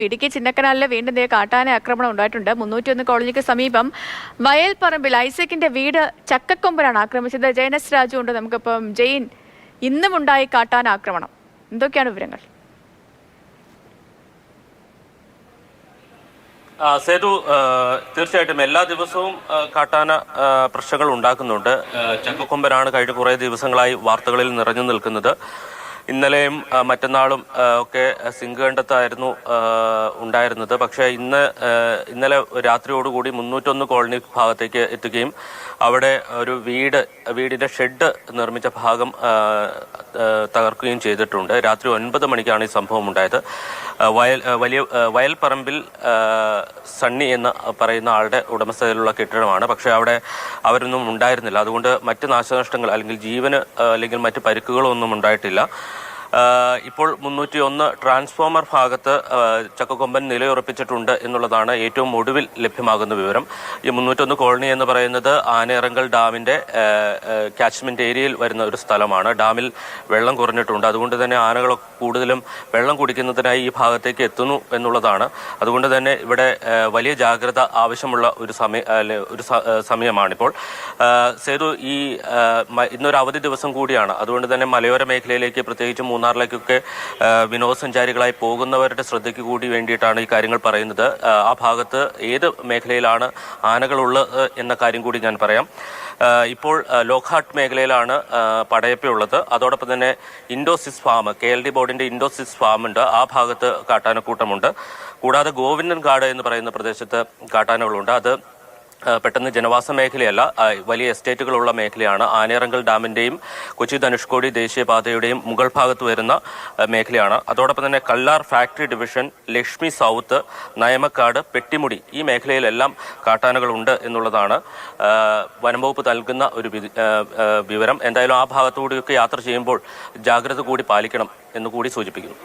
ഇടുക്കി ചിന്നക്കനാലിലെ വീണ്ടും കാട്ടാന ആക്രമണം ഉണ്ടായിട്ടുണ്ട്. 301 കോളനിക്ക് സമീപം വയൽപ്പറമ്പിൽ ഐസക്കിന്റെ വീട് ചക്കക്കൊമ്പനാണ് ആക്രമിച്ചത്. ജയനസ് രാജു ഉണ്ട് നമുക്കിപ്പം. ജെയിൻ, ഇന്നും ഉണ്ടായി കാട്ടാന ആക്രമണം, എന്തൊക്കെയാണ് വിവരങ്ങൾ? സേതു, തീർച്ചയായിട്ടും എല്ലാ ദിവസവും കാട്ടാന പ്രശ്നങ്ങൾ ഉണ്ടാക്കുന്നുണ്ട്. ചക്കക്കൊമ്പനാണ് കഴിഞ്ഞ കുറേ ദിവസങ്ങളായി വാർത്തകളിൽ നിറഞ്ഞു നിൽക്കുന്നത്. ഇന്നലെയും മറ്റന്നാളും ഒക്കെ സിംഗണ്ടത്തായിരുന്നു ഉണ്ടായിരുന്നത്. പക്ഷേ ഇന്നലെ രാത്രിയോടുകൂടി 301 കോളനി ഭാഗത്തേക്ക് എത്തുകയും അവിടെ ഒരു വീടിന്റെ ഷെഡ് നിർമ്മിച്ച ഭാഗം തകർക്കുകയും ചെയ്തിട്ടുണ്ട്. രാത്രി 9 മണിക്കാണ് ഈ സംഭവം ഉണ്ടായത്. വയൽപ്പറമ്പിൽ സണ്ണി എന്ന് പറയുന്ന ആളുടെ ഉടമസ്ഥതയിലുള്ള കെട്ടിടമാണ്. പക്ഷേ അവിടെ അവരൊന്നും ഉണ്ടായിരുന്നില്ല. അതുകൊണ്ട് മറ്റ് നാശനഷ്ടങ്ങൾ അല്ലെങ്കിൽ ജീവന് അല്ലെങ്കിൽ മറ്റ് പരിക്കുകളോ ഒന്നും ഉണ്ടായിട്ടില്ല. ഇപ്പോൾ 301 ട്രാൻസ്ഫോമർ ഭാഗത്ത് ചക്കക്കൊമ്പൻ നിലയുറപ്പിച്ചിട്ടുണ്ട് എന്നുള്ളതാണ് ഏറ്റവും ഒടുവിൽ ലഭ്യമാകുന്ന വിവരം. ഈ 301 കോളനി എന്ന് പറയുന്നത് ആനയിറങ്കൽ ഡാമിന്റെ കാച്ച്മെന്റ് ഏരിയയിൽ വരുന്ന ഒരു സ്ഥലമാണ്. ഡാമിൽ വെള്ളം കുറഞ്ഞിട്ടുണ്ട്. അതുകൊണ്ട് തന്നെ ആനകൾ കൂടുതലും വെള്ളം കുടിക്കുന്നതിനായി ഈ ഭാഗത്തേക്ക് എത്തുന്നു എന്നുള്ളതാണ്. അതുകൊണ്ട് തന്നെ ഇവിടെ വലിയ ജാഗ്രത ആവശ്യമുള്ള ഒരു സമയമാണിപ്പോൾ. സേതു, ഇന്നൊരു അവധി ദിവസം കൂടിയാണ്. അതുകൊണ്ട് തന്നെ മലയോര മേഖലയിലേക്ക്, പ്രത്യേകിച്ച് മൂന്നാറിലേക്കൊക്കെ വിനോദസഞ്ചാരികളായി പോകുന്നവരുടെ ശ്രദ്ധയ്ക്ക് കൂടി വേണ്ടിയിട്ടാണ് ഈ കാര്യങ്ങൾ പറയുന്നത്. ആ ഭാഗത്ത് ഏത് മേഖലയിലാണ് ആനകളുള്ളത് എന്ന കാര്യം കൂടി ഞാൻ പറയാം. ഇപ്പോൾ ലോക്ഹാട്ട് മേഖലയിലാണ് പടയപ്പയുള്ളത്. അതോടൊപ്പം തന്നെ ഇൻഡോസിസ് ഫാം, KLD ബോർഡിന്റെ ഇൻഡോസിസ് ഫാം ഉണ്ട്. ആ ഭാഗത്ത് കാട്ടാനക്കൂട്ടമുണ്ട്. കൂടാതെ ഗോവിന്ദൻകാട് എന്ന് പറയുന്ന പ്രദേശത്ത് കാട്ടാനകളുണ്ട്. അത് പെട്ടെന്ന് ജനവാസ മേഖലയല്ല, വലിയ എസ്റ്റേറ്റുകളുള്ള മേഖലയാണ്. ആനയിറങ്കൽ ഡാമിന്റെയും കൊച്ചി ധനുഷ്കോടി ദേശീയപാതയുടെയും മുകൾ ഭാഗത്ത് വരുന്ന മേഖലയാണ്. അതോടൊപ്പം തന്നെ Kallar factory division, Lakshmi south, Nayamakkad, Pettimudi, ഈ മേഖലയിലെല്ലാം കാട്ടാനകളുണ്ട് എന്നുള്ളതാണ് വനംവകുപ്പ് നൽകുന്ന ഒരു വിവരം. എന്തായാലും ആ ഭാഗത്തുകൂടിയൊക്കെ യാത്ര ചെയ്യുമ്പോൾ ജാഗ്രത കൂടി പാലിക്കണം എന്ന് കൂടി സൂചിപ്പിക്കുന്നു.